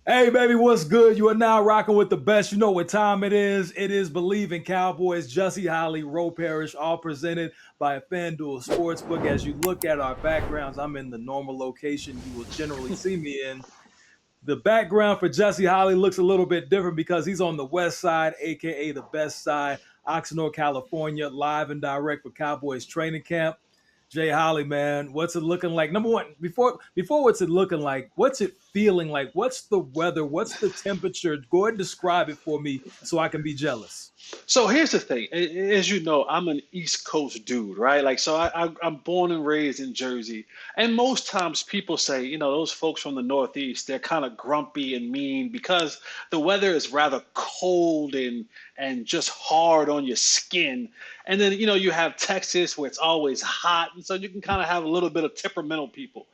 Hey, baby, what's good? You are now rocking with the best. You know what time it is. It is Bleavin Cowboys, Jussie Holly, Roe Parrish, all presented by FanDuel Sportsbook. As you look at our backgrounds, I'm in the normal location you will generally see me in. The background for Jussie Holly looks a little bit different because he's on the west side, aka the best side, Oxnard, California, live and direct for Cowboys training camp. Jay Holly, man, what's it looking like? Number one, before what's it looking like? What's it feeling like? What's the weather? What's the temperature? Go ahead and describe it for me so I can be jealous. So here's the thing. As you know, I'm an East Coast dude, right? Like, so I'm born and raised in Jersey. And most times people say, those folks from the Northeast, they're kind of grumpy and mean because the weather is rather cold and just hard on your skin. And then, you have Texas where it's always hot. And so you can kind of have a little bit of temperamental people.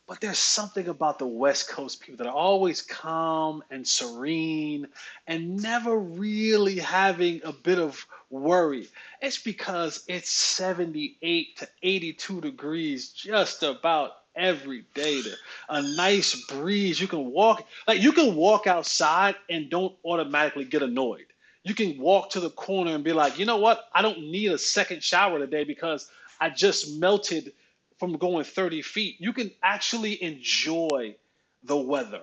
But there's something about the West Coast people that are always calm and serene and never really having a bit of worry. It's because it's 78 to 82 degrees just about every day. There, a nice breeze. You can walk outside and don't automatically get annoyed. You can walk to the corner and be like, you know what? I don't need a second shower today because I just melted from going 30 feet. You can actually enjoy the weather.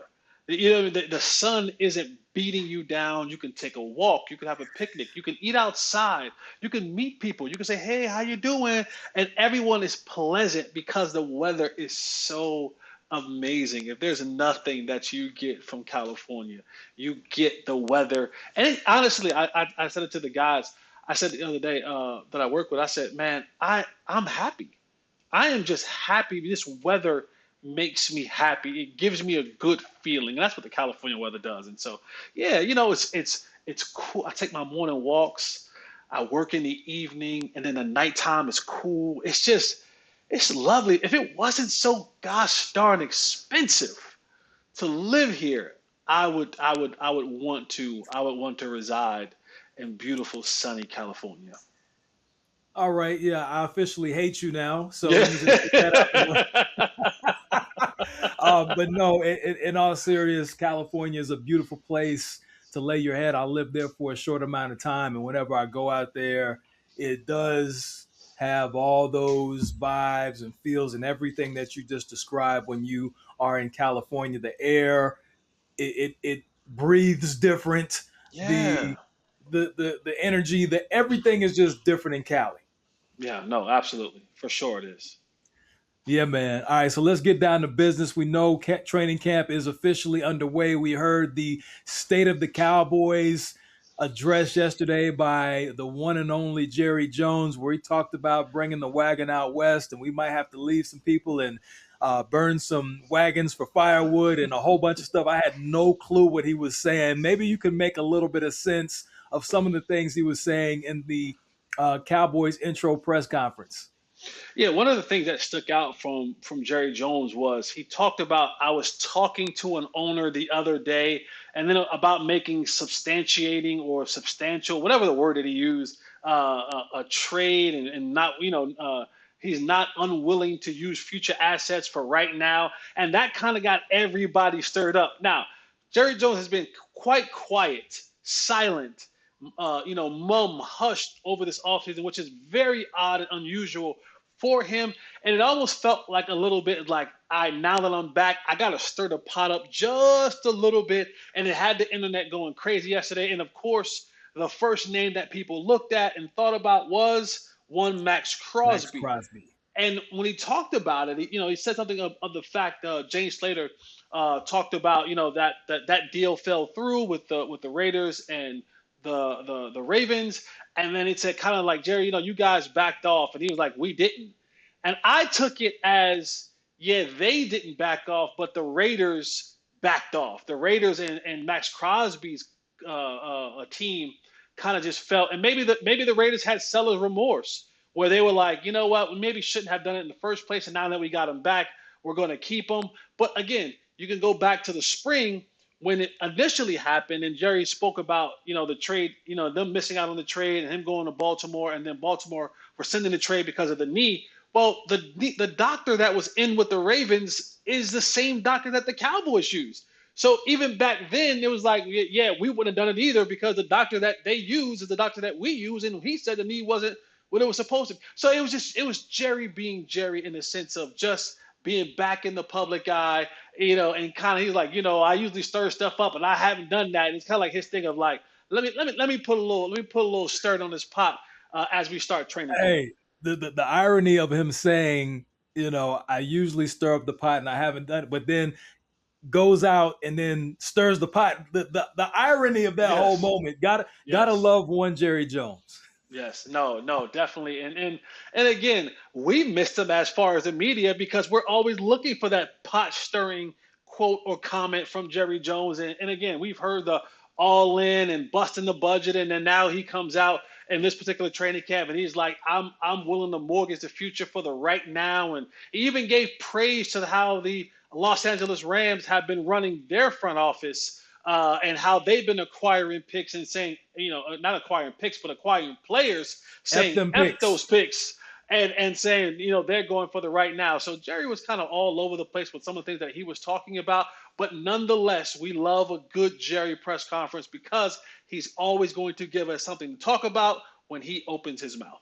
The sun isn't beating you down. You can take a walk. You can have a picnic. You can eat outside. You can meet people. You can say, hey, how you doing? And everyone is pleasant because the weather is so amazing. If there's nothing that you get from California, you get the weather. And honestly, I said it to the guys. I said the other day that I work with, I said, man, I'm happy. I am just happy. This weather makes me happy. It gives me a good feeling. And that's what the California weather does. And so, yeah, it's cool. I take my morning walks. I work in the evening, and then the nighttime is cool. It's lovely. If it wasn't so gosh darn expensive to live here, I would want to reside in beautiful sunny California. All right, yeah, I officially hate you now. So Yeah. let me just get that out. But no, in all serious, California is a beautiful place to lay your head. I lived there for a short amount of time, and whenever I go out there, it does have all those vibes and feels and everything that you just described when you are in California. The air, it breathes different. Yeah. The the energy, the everything is just different in Cali. Yeah, no, absolutely. For sure it is. Yeah, man. All right, so let's get down to business. We know training camp is officially underway. We heard the state of the Cowboys address yesterday by the one and only Jerry Jones, where he talked about bringing the wagon out west, and we might have to leave some people and burn some wagons for firewood and a whole bunch of stuff. I had no clue what he was saying. Maybe you could make a little bit of sense of some of the things he was saying in the Cowboys intro press conference. Yeah, one of the things that stuck out from Jerry Jones was he talked about I was talking to an owner the other day, and then about making substantiating or substantial, whatever the word that he used, a trade, and not he's not unwilling to use future assets for right now, and that kind of got everybody stirred up. Now, Jerry Jones has been quite quiet, silent, mum hushed over this offseason, which is very odd and unusual for him. And it almost felt like a little bit like, now that I'm back, I got to stir the pot up just a little bit. And it had the internet going crazy yesterday. And of course, the first name that people looked at and thought about was one Max Max Crosby. Crosby. And when he talked about it, he said something of the fact James Slater talked about, that deal fell through with the Raiders and the Ravens, and then it said kind of like, Jerry, you guys backed off, and he was like, we didn't, and I took it as, yeah, they didn't back off, but the Raiders backed off. The Raiders and Max Crosby's team kind of just felt, and maybe the Raiders had seller's remorse where they were like, you know what, we maybe shouldn't have done it in the first place, and now that we got him back, we're going to keep him. But again, you can go back to the spring when it initially happened, and Jerry spoke about, the trade, them missing out on the trade and him going to Baltimore, and then Baltimore rescinding the trade because of the knee. Well, the doctor that was in with the Ravens is the same doctor that the Cowboys used. So even back then, it was like, yeah, we wouldn't have done it either because the doctor that they use is the doctor that we use, and he said the knee wasn't what it was supposed to be. So it was Jerry being Jerry in the sense of just being back in the public eye, and kind of he's like, I usually stir stuff up, and I haven't done that. And it's kind of like his thing of like, let me put a little stir on this pot as we start training camp. Hey, the irony of him saying, I usually stir up the pot and I haven't done it, but then goes out and then stirs the pot. The irony of that whole Yes, moment. Gotta yes. love one Jerry Jones. Yes, no, no, definitely. And again, we missed him as far as the media because we're always looking for that pot stirring quote or comment from Jerry Jones. And again, we've heard the all in and busting the budget, and then now he comes out in this particular training camp and he's like, I'm willing to mortgage the future for the right now. And he even gave praise to how the Los Angeles Rams have been running their front office and how they've been acquiring picks and saying, not acquiring picks, but acquiring players, F saying them F those picks. picks and saying, they're going for the right now. So Jerry was kind of all over the place with some of the things that he was talking about. But nonetheless, we love a good Jerry press conference because he's always going to give us something to talk about when he opens his mouth.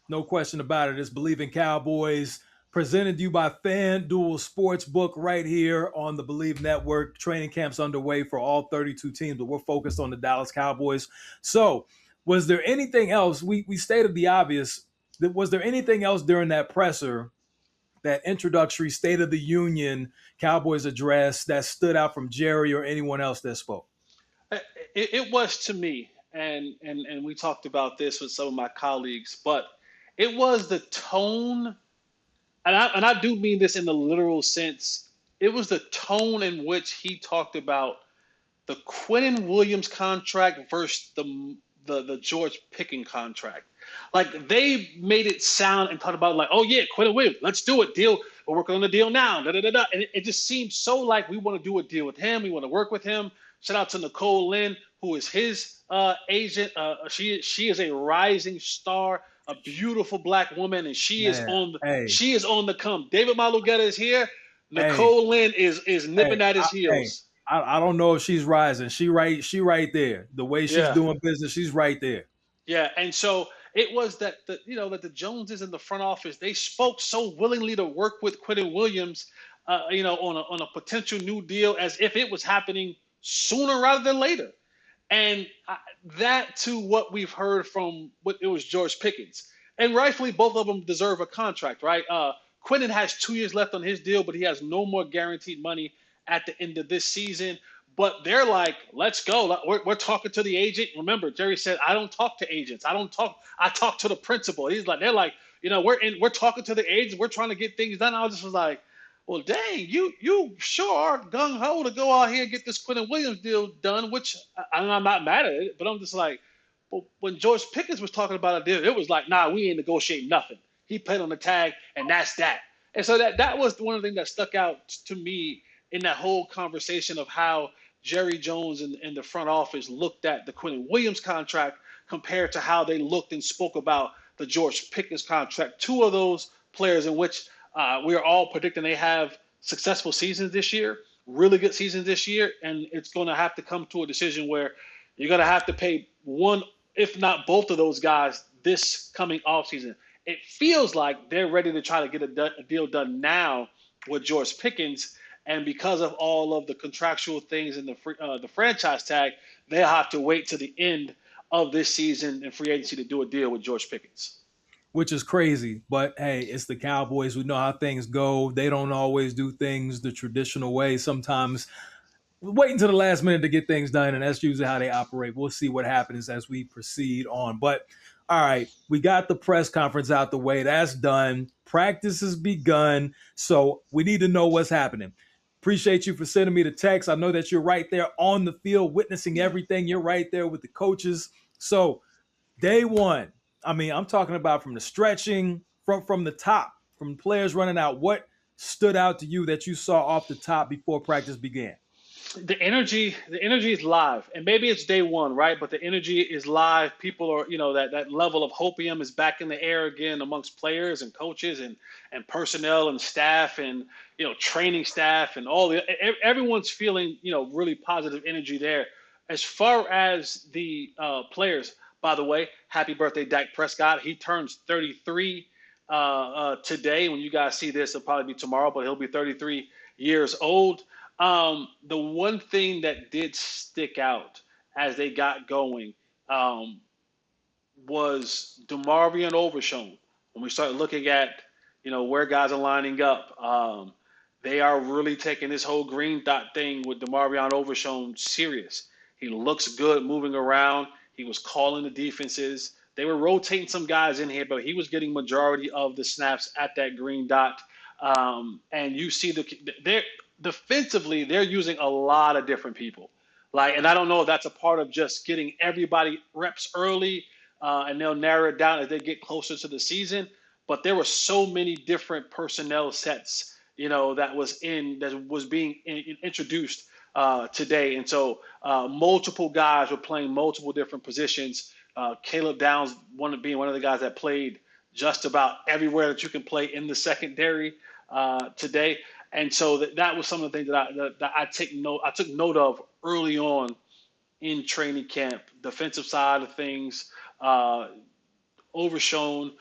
No question about it. It's Bleavin Cowboys, presented to you by FanDuel Sportsbook right here on the Believe Network. Training camps underway for all 32 teams, but we're focused on the Dallas Cowboys. So, was there anything else? We stated the obvious. Was there anything else during that presser, that introductory State of the Union Cowboys address, that stood out from Jerry or anyone else that spoke? It was to me, and we talked about this with some of my colleagues, but it was the tone, and I do mean this in the literal sense. It was the tone in which he talked about the Quentin Williams contract versus the George Pickens contract. Like they made it sound and talked about like, oh yeah, Quentin Williams, let's do it. Deal. We're working on the deal now. Da, da, da, da. And it just seemed so like we want to do a deal with him. We want to work with him. Shout out to Nicole Lynn, who is his agent. She is a rising star, a beautiful black woman, and Man, hey, she is on the come. David Malugetta is here. hey, Nicole Lynn is hey, nipping at his hey. heels. I don't know if she's rising. She right there. The way she's Yeah. doing business, she's right there. Yeah, and so it was that the Joneses in the front office they spoke so willingly to work with Quentin Williams, on a potential new deal as if it was happening sooner rather than later, and that to what we've heard from what it was George Pickens, and rightfully both of them deserve a contract, right? Quentin has 2 years left on his deal, but he has no more guaranteed money at the end of this season. But they're like, let's go. We're talking to the agent. Remember, Jerry said, I don't talk to agents. I don't talk. I talk to the principal. They're like, we're talking to the agent. We're trying to get things done. I just was like, well, dang, you sure are gung ho to go out here and get this Quentin Williams deal done. Which I'm not mad at it, but I'm just like, but when George Pickens was talking about a deal, it was like, nah, we ain't negotiating nothing. He paid on the tag, and that's that. And so that was one of the things that stuck out to me in that whole conversation of how Jerry Jones and the front office looked at the Quentin Williams contract compared to how they looked and spoke about the George Pickens contract. Two of those players in which we are all predicting they have successful seasons this year, really good seasons this year, and it's going to have to come to a decision where you're going to have to pay one, if not both of those guys this coming offseason. It feels like they're ready to try to get a deal done now with George Pickens, and because of all of the contractual things in the franchise tag, they'll have to wait to the end of this season and free agency to do a deal with George Pickens. Which is crazy. But hey, it's the Cowboys. We know how things go. They don't always do things the traditional way. Sometimes wait until the last minute to get things done, and that's usually how they operate. We'll see what happens as we proceed on. But all right, we got the press conference out the way. That's done. Practice has begun. So we need to know what's happening. Appreciate you for sending me the text. I know that you're right there on the field, witnessing Yeah. everything. You're right there with the coaches. So day one, I mean, I'm talking about from the stretching, from the top, from players running out. What stood out to you that you saw off the top before practice began? The energy is live, and maybe it's day one, right? But the energy is live. People are, that level of hopium is back in the air again amongst players and coaches and personnel and staff and training staff and everyone's feeling really positive energy there. As far as the players, by the way, happy birthday, Dak Prescott. He turns 33 today. When you guys see this, it'll probably be tomorrow, but he'll be 33 years old. The one thing that did stick out as they got going um, was DeMarvion Overshown. When we start looking at, where guys are lining up, they are really taking this whole green dot thing with DeMarvion Overshown serious. He looks good moving around. He was calling the defenses. They were rotating some guys in here, but he was getting majority of the snaps at that green dot. And you see they're defensively, they're using a lot of different people. And I don't know if that's a part of just getting everybody reps early, and they'll narrow it down as they get closer to the season. But there were so many different personnel sets, that was being introduced today, and so multiple guys were playing multiple different positions. Caleb Downs, being one of the guys that played just about everywhere that you can play in the secondary today, and so that was some of the things that I took note of early on in training camp. Defensive side of things, uh, overshown.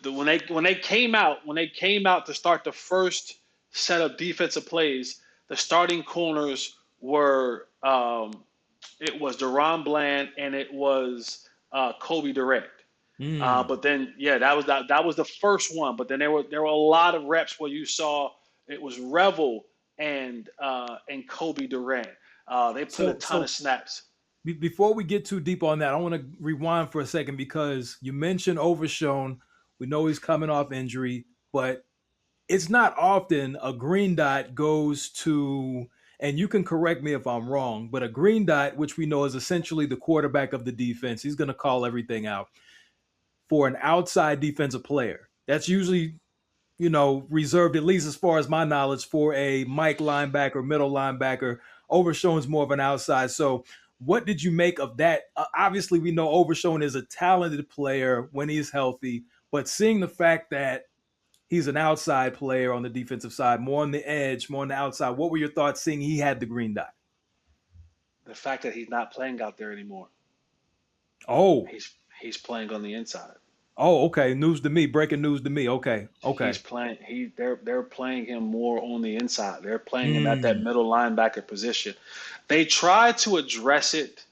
When they came out to start the first set of defensive plays, the starting corners were it was Deron Bland and it was Kobe Durant. Mm. But then, yeah, that was the first one. But then there were a lot of reps where you saw it was Revel and Kobe Durant. They played a So ton of so snaps. before we get too deep on that, I want to rewind for a second because you mentioned Overshown. We know he's coming off injury, but it's not often a green dot goes to, and you can correct me if I'm wrong, but a green dot, which we know is essentially the quarterback of the defense, he's going to call everything out for an outside defensive player. That's usually, reserved, at least as far as my knowledge, for a Mike linebacker, middle linebacker. Overshown's more of an outside. So, what did you make of that? Obviously, we know Overshown is a talented player when he's healthy, but seeing the fact that he's an outside player on the defensive side, more on the edge, more on the outside, what were your thoughts seeing he had the green dot? The fact that he's not playing out there anymore. Oh, He's playing on the inside. oh, okay. News to me. Breaking news to me. Okay, He's okay. playing. They're playing him more on the inside. They're playing him at that Mm. middle linebacker position. They tried to address it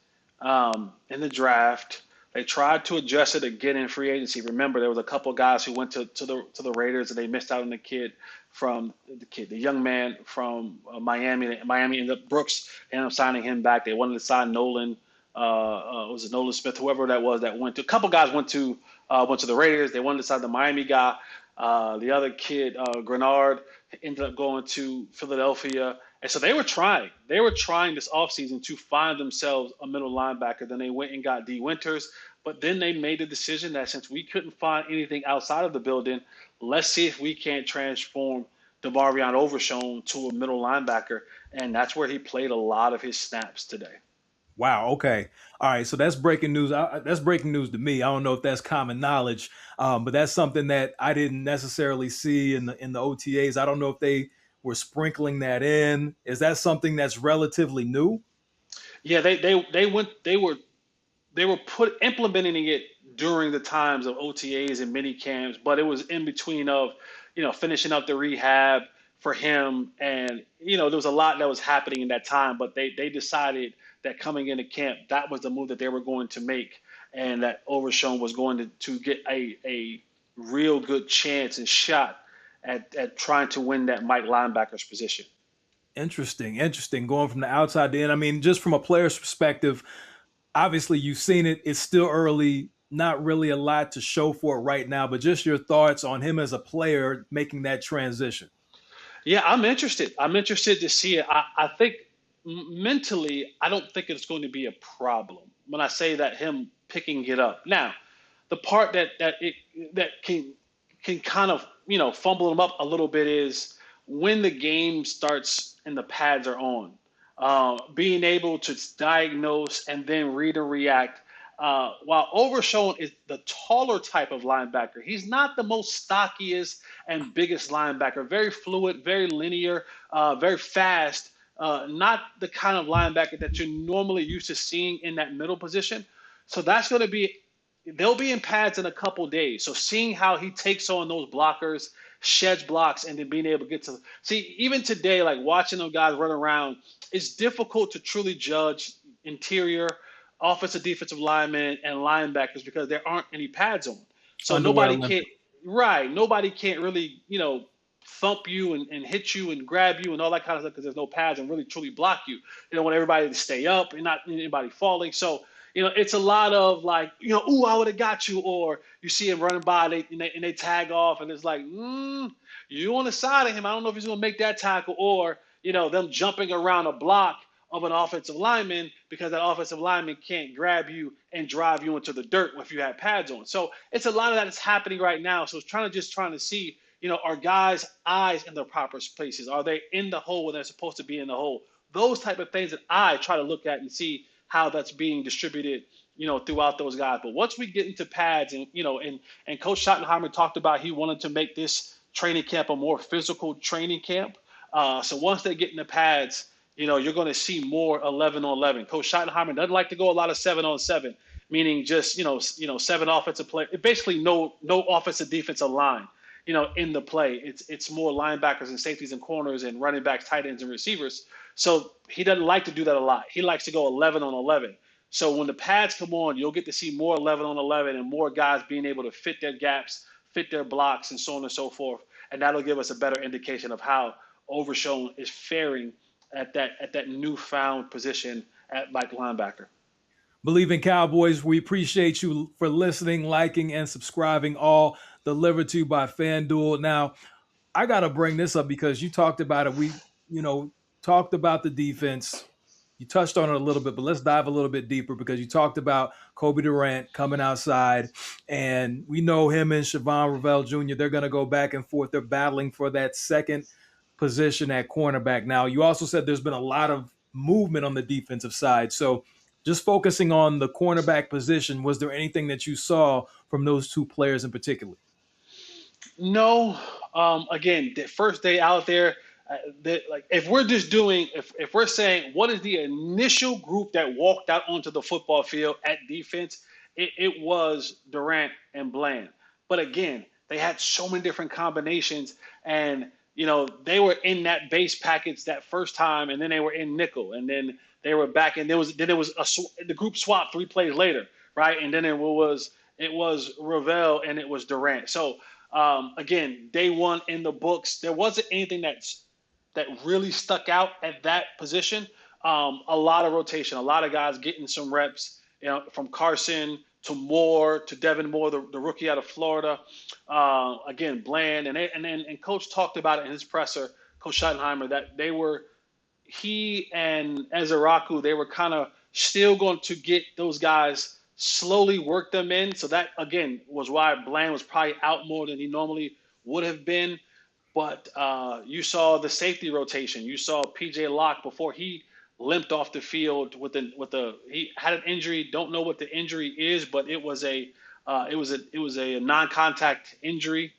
in the draft. They tried to address it again in free agency. Remember, there was a couple of guys who went to the Raiders and they missed out on the young man from Miami. Miami ended up Brooks ended up signing him back. They wanted to sign Nolan. Was it Nolan Smith? Whoever that was that went to. A couple guys went to the Raiders. They wanted to sign the Miami guy. The other kid, Grenard, ended up going to Philadelphia. And so they were trying. They were trying this offseason to find themselves a middle linebacker. Then they went and got D. Winters. But then they made the decision that since we couldn't find anything outside of the building, let's see if we can't transform DeMarvion Overshown to a middle linebacker. And that's where he played a lot of his snaps today. Wow. Okay. All right. So that's breaking news. That's breaking news to me. I don't know if that's common knowledge, but that's something that I didn't necessarily see in the OTAs. I don't know if they were sprinkling that in. Is that something that's relatively new? Yeah, they were put implementing it during the times of OTAs and mini camps, but it was in between of, finishing up the rehab for him, and there was a lot that was happening in that time. But they decided that coming into camp, that was the move that they were going to make, and that Overshown was going to get a real good chance and shot at trying to win that Mike linebacker's position. Interesting. Interesting. Going from the outside to in. I mean, just from a player's perspective, obviously you've seen it. It's still early. Not really a lot to show for it right now, but just your thoughts on him as a player making that transition. Yeah, I'm interested. I'm interested to see it. I think mentally, I don't think it's going to be a problem when I say that him picking it up. Now, the part that can kind of fumble him up a little bit is when the game starts and the pads are on. being able to diagnose and then read and react. While Overshown is the taller type of linebacker, he's not the most stockiest and biggest linebacker. Very fluid, very linear, very fast. Not the kind of linebacker that you're normally used to seeing in that middle position. So that's going to be, they'll be in pads in a couple days. So seeing how he takes on those blockers, sheds blocks, and then being able to get to see, even today, like watching those guys run around, it's difficult to truly judge interior, offensive, defensive linemen, and linebackers because there aren't any pads on. So Underwear nobody can't, Olympics. right? Nobody can't really, thump you and hit you and grab you and all that kind of stuff because there's no pads and really truly block you. They don't want everybody to stay up and not anybody falling. So it's a lot of like, ooh, I would have got you, or you see him running by, and they tag off, and it's like, you on the side of him. I don't know if he's going to make that tackle, or them jumping around a block of an offensive lineman because that offensive lineman can't grab you and drive you into the dirt if you have pads on. So it's a lot of that that's happening right now. So it's trying to see, are guys' eyes in the proper places? Are they in the hole when they're supposed to be in the hole? Those type of things that I try to look at and see how that's being distributed, throughout those guys. But once we get into pads and Coach Schottenheimer talked about he wanted to make this training camp a more physical training camp. So once they get in the pads, you're going to see more 11 on 11. Coach Schottenheimer doesn't like to go a lot of 7 on 7, meaning just, seven offensive play, basically no offensive defensive line, in the play. It's more linebackers and safeties and corners and running backs, tight ends and receivers. So he doesn't like to do that a lot. He likes to go 11 on 11. So when the pads come on, you'll get to see more 11 on 11 and more guys being able to fit their gaps, fit their blocks, and so on and so forth. And that'll give us a better indication of how Overshown is faring at that newfound position at like linebacker. Bleavin Cowboys, we appreciate you for listening, liking, and subscribing, all delivered to you by FanDuel. Now, I got to bring this up because you talked about it. We, talked about the defense. You touched on it a little bit, but let's dive a little bit deeper because you talked about Kobe Durant coming outside, and we know him and Siobhan Ravel Jr., they're going to go back and forth. They're battling for that second position at cornerback. Now, you also said there's been a lot of movement on the defensive side. So just focusing on the cornerback position, was there anything that you saw from those two players in particular? No, again, the first day out there, like if we're just doing, if we're saying what is the initial group that walked out onto the football field at defense, it was Durant and Bland. But again, they had so many different combinations, and they were in that base package that first time, and then they were in nickel, and then they were back, and the group swap 3 plays later, right? And then it was Ravel and it was Durant. So again, day one in the books, there wasn't anything that really stuck out at that position. A lot of rotation, a lot of guys getting some reps, from Carson to Moore to Devin Moore, the rookie out of Florida. Again, Bland, and Coach talked about it in his presser, Coach Schottenheimer, that he and Ezeraku, they were kind of still going to get those guys, slowly work them in. So that, again, was why Bland was probably out more than he normally would have been. But you saw the safety rotation. You saw PJ Locke before he limped off the field he had an injury. Don't know what the injury is, but it was a non-contact injury.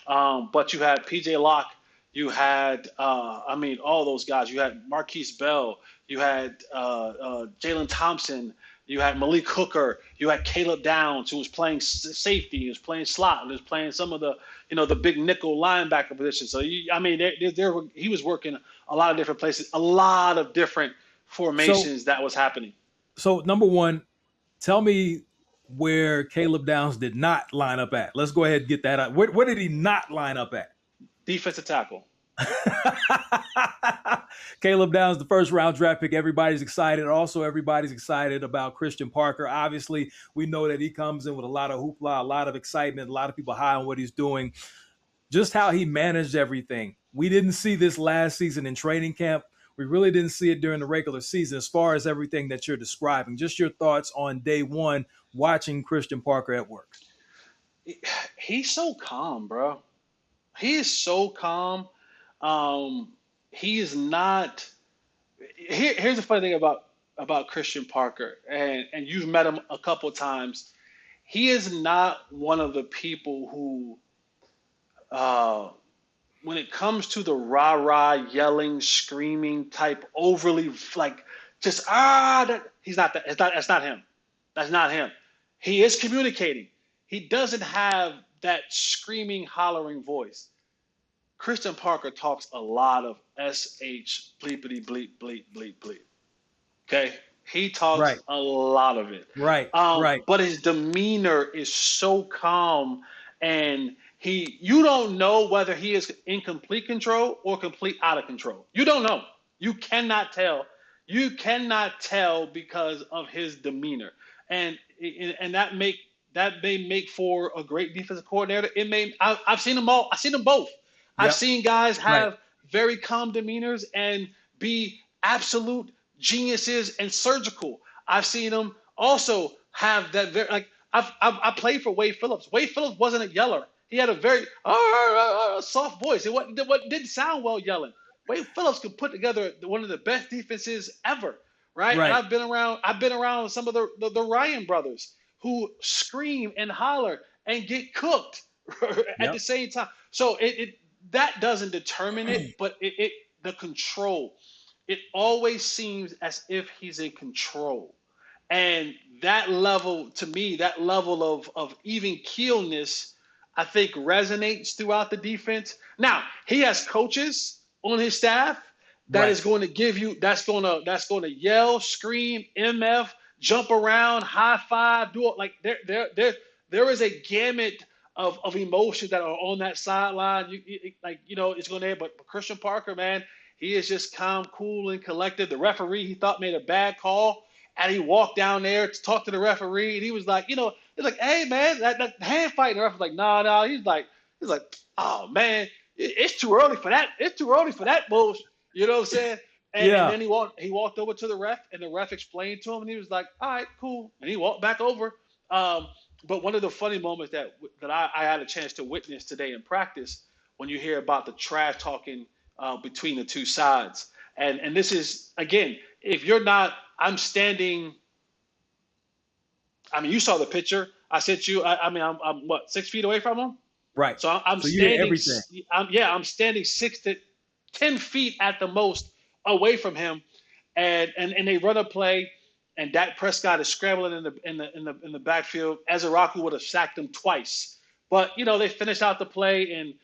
But you had PJ Locke, you had all those guys. You had Marquise Bell, you had Jalen Thompson, you had Malik Hooker, you had Caleb Downs, who was playing safety, he was playing slot, he was playing some of the big nickel linebacker positions. So he was working a lot of different places, a lot of different So, formations that was happening. so number one, tell me where Caleb Downs did not line up at. Let's go ahead and get that out. Where did he not line up at? Defensive tackle. Caleb Downs, the first round draft pick. Everybody's excited. Also, everybody's excited about Christian Parker. Obviously, we know that he comes in with a lot of hoopla, a lot of excitement, a lot of people high on what he's doing. Just how he managed everything. We didn't see this last season in training camp. We really didn't see it during the regular season as far as everything that you're describing. Just your thoughts on day one watching Christian Parker at work. He's so calm, bro. He is so calm. He is not. here's the funny thing about Christian Parker, and you've met him a couple times. He is not one of the people who, uh, when it comes to the rah rah yelling, screaming type, overly like just that he's not that. That's not him. That's not him. He is communicating. He doesn't have that screaming, hollering voice. Christian Parker talks a lot of sh bleepity bleep bleep bleep bleep. Okay, he talks Right. a lot of it. Right. Right. But his demeanor is so calm, and you don't know whether he is in complete control or complete out of control. You don't know. You cannot tell. You cannot tell because of his demeanor, and that may make for a great defensive coordinator. It may. I've seen them all. I've seen them both. I've Yep. seen guys Right. have very calm demeanors and be absolute geniuses and surgical. I've seen them also have that very like I played for Wade Phillips. Wade Phillips wasn't a yeller. He had a very soft voice. It didn't sound well yelling. Wade Phillips could put together one of the best defenses ever, right? And Right. I've been around some of the Ryan brothers who scream and holler and get cooked at the Yep. same time. So it that doesn't determine it, but it the control. It always seems as if he's in control. And that level, to me, that level of even keelness, I think resonates throughout the defense. Now, he has coaches on his staff that Right. is going to give you, that's going to yell, scream, MF, jump around, high five, do it like there is a gamut of emotions that are on that sideline. Like it's going to. But Christian Parker, man, he is just calm, cool, and collected. The referee he thought made a bad call, and he walked down there to talk to the referee, and he was like, he's like, hey man, that hand fight. And the ref was like, no, no. He's like, oh man, it's too early for that. It's too early for that bullshit. You know what I'm saying? And Yeah. then he walked over to the ref, and the ref explained to him, and he was like, all right, cool, and he walked back over. Um, but one of the funny moments that I had a chance to witness today in practice, when you hear about the trash talking between the two sides, and this is again, if you're not, I'm standing. I mean, you saw the picture I sent you. I mean, I'm what 6 feet away from him, Right. so I'm So you hear standing. everything. I'm standing 6 to 10 feet at the most away from him, and they run a play, and Dak Prescott is scrambling in the backfield. Ezraku would have sacked him twice, but they finish out the play, and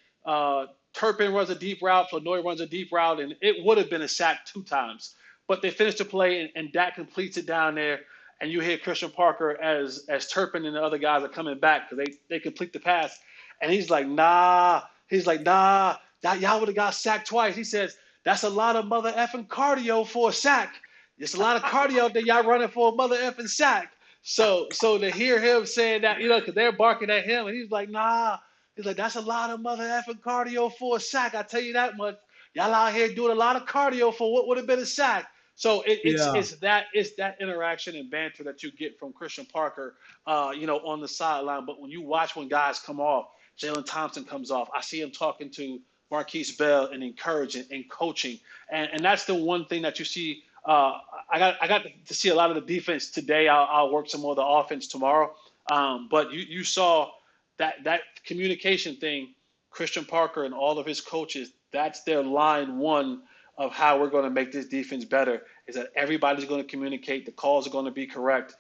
Turpin runs a deep route, Flournoy runs a deep route, and it would have been a sack 2 times. But they finish the play, and Dak completes it down there, and you hear Christian Parker as Turpin and the other guys are coming back because they complete the pass, and he's like, nah. He's like, nah, y'all would have got sacked twice. He says, that's a lot of mother effing cardio for a sack. It's a lot of cardio that y'all running for a mother effing sack. So to hear him saying that, because they're barking at him, and he's like, nah. He's like, that's a lot of mother effing cardio for a sack. I tell you that much. Y'all out here doing a lot of cardio for what would have been a sack. So Yeah. it's that interaction and banter that you get from Christian Parker, on the sideline. But when you watch when guys come off, Jalen Thompson comes off. I see him talking to Marquise Bell and encouraging and coaching, and that's the one thing that you see. I got to see a lot of the defense today. I'll work some more of the offense tomorrow. But you saw that communication thing. Christian Parker and all of his coaches. That's their line one of how we're going to make this defense better. Is that everybody's going to communicate. The calls are going to be correct.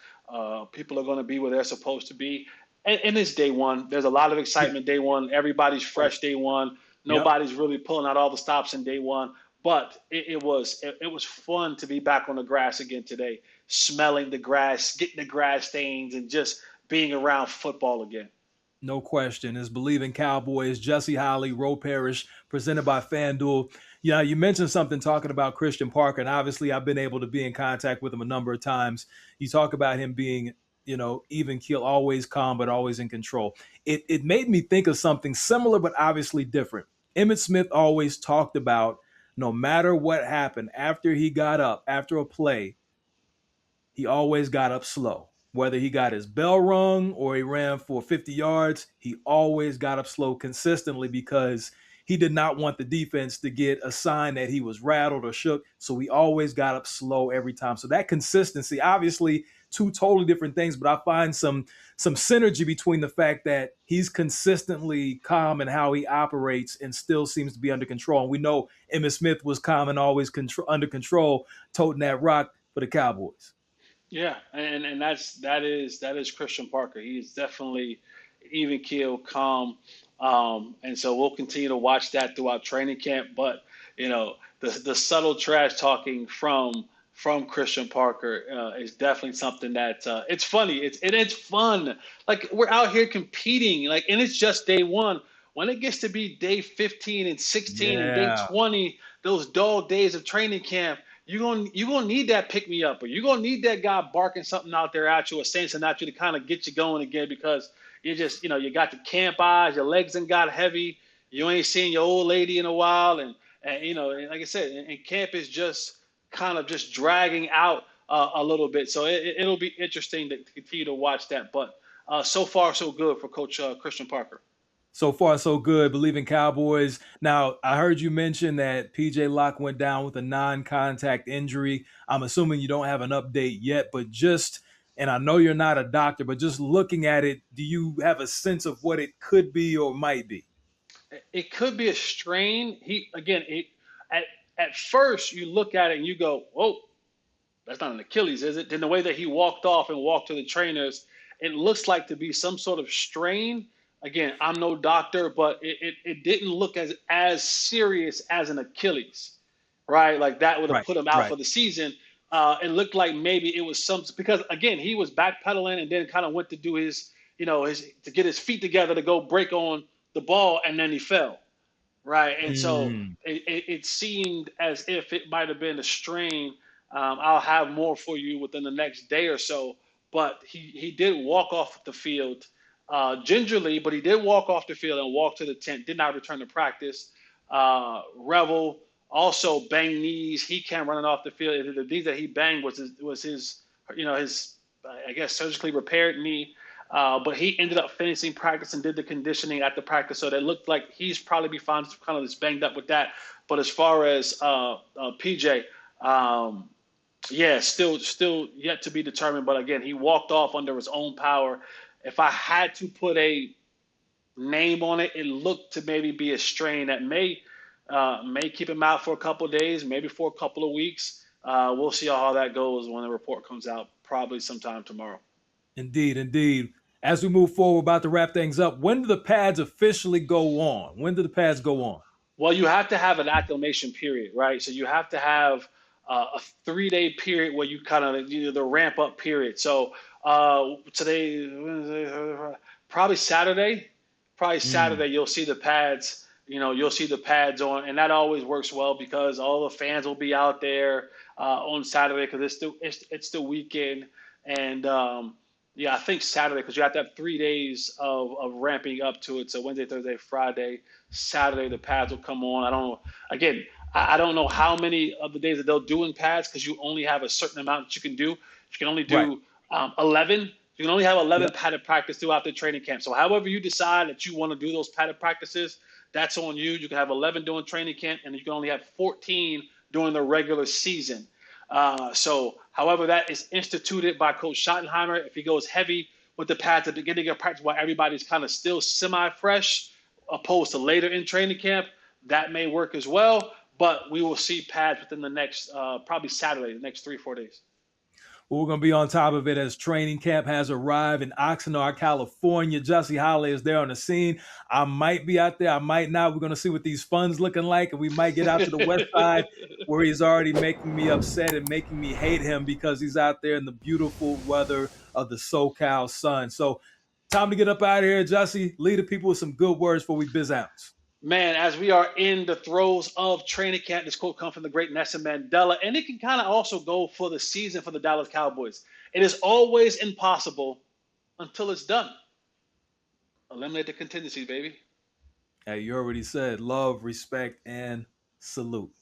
People are going to be where they're supposed to be. And it's day one. There's a lot of Yeah. excitement day one. Everybody's fresh day one. Yep. Nobody's really pulling out all the stops in day one. But it was fun to be back on the grass again today, smelling the grass, getting the grass stains, and just being around football again. No question. It's Bleavin Cowboys, Jesse Holly, Roe Parrish, presented by FanDuel. Yeah, you mentioned something talking about Christian Parker, and obviously I've been able to be in contact with him a number of times. You talk about him being, even keel, always calm, but always in control. It made me think of something similar, but obviously different. Emmett Smith always talked about no matter what happened after he got up, after a play, he always got up slow. Whether he got his bell rung or he ran for 50 yards, he always got up slow consistently because he did not want the defense to get a sign that he was rattled or shook. So he always got up slow every time. So that consistency, obviously, two totally different things, but I find some synergy between the fact that he's consistently calm in how he operates and still seems to be under control. And we know Emmitt Smith was calm and always under control, toting that rock for the Cowboys. Yeah, and that is Christian Parker. He's definitely even keel, calm, and so we'll continue to watch that throughout training camp. But the subtle trash talking from Christian Parker is definitely something that it's funny. It's fun. Like we're out here competing, like, and it's just day one. When it gets to be day 15 and 16 and day Yeah. 20, those dog days of training camp, you're gonna need that pick me up, or you're gonna need that guy barking something out there at you or saying something at you to kind of get you going again because you just you got the camp eyes, your legs and got heavy, you ain't seen your old lady in a while, and like I said, and camp is just kind of just dragging out a little bit, so it'll be interesting to continue to watch that. But so far so good for Coach Christian Parker. So far, so good. Bleavin Cowboys. Now, I heard you mention that PJ Locke went down with a non-contact injury. I'm assuming you don't have an update yet, but and I know you're not a doctor, but just looking at it, do you have a sense of what it could be or might be? It could be a strain. He again, at at first you look at it and you go, "Oh, that's not an Achilles, is it?" Then the way that he walked off and walked to the trainers, it looks like to be some sort of strain. Again, I'm no doctor, but it didn't look as serious as an Achilles, right? Like that would have Right, put him out right. for the season. It looked like maybe it was some because again he was backpedaling and then kind of went to do his to get his feet together to go break on the ball and then he fell. Right, and so Mm. it seemed as if it might have been a strain. I'll have more for you within the next day or so. But he did walk off the field gingerly, but he did walk off the field and walk to the tent. Did not return to practice. Revel also banged knees. He came running off the field. The knees that he banged was his his I guess surgically repaired knee. But he ended up finishing practice and did the conditioning at the practice, so that looked like he's probably be fine, kind of just banged up with that. But as far as PJ, yeah, still yet to be determined. But again, he walked off under his own power. If I had to put a name on it, it looked to maybe be a strain that may keep him out for a couple of days, maybe for a couple of weeks. We'll see how that goes when the report comes out, probably sometime tomorrow. Indeed, indeed. As we move forward, about to wrap things up, when do the pads officially go on? When do the pads go on? Well, you have to have an acclimation period, right? So you have to have a 3 day period where you kind of the ramp up period. So today, probably Saturday, probably Mm. Saturday, you'll see the pads. You'll see the pads on, and that always works well because all the fans will be out there on Saturday because it's the weekend, and yeah, I think Saturday because you have to have 3 days of ramping up to it. So Wednesday, Thursday, Friday, Saturday, the pads will come on. I don't know. Again, I don't know how many of the days that they'll do in pads because you only have a certain amount that you can do. You can only Right. do 11. You can only have 11 Yep. padded practice throughout the training camp. So however you decide that you want to do those padded practices, that's on you. You can have 11 during training camp, and you can only have 14 during the regular season. So, however, that is instituted by Coach Schottenheimer. If he goes heavy with the pads at the beginning of practice while everybody's kind of still semi-fresh, opposed to later in training camp, that may work as well. But we will see pads within the next, probably Saturday, the next 3 4 days. Well, we're going to be on top of it as training camp has arrived in Oxnard, California. Jesse Holly is there on the scene. I might be out there. I might not. We're going to see what these funds looking like, and we might get out to the west side where he's already making me upset and making me hate him because he's out there in the beautiful weather of the SoCal sun. So time to get up out of here, Jesse. Lead the people with some good words before we biz out. Man, as we are in the throes of training camp, this quote comes from the great Nelson Mandela, and it can kind of also go for the season for the Dallas Cowboys. It is always impossible until it's done. Eliminate the contingencies, baby. Hey, you already said love, respect, and salute.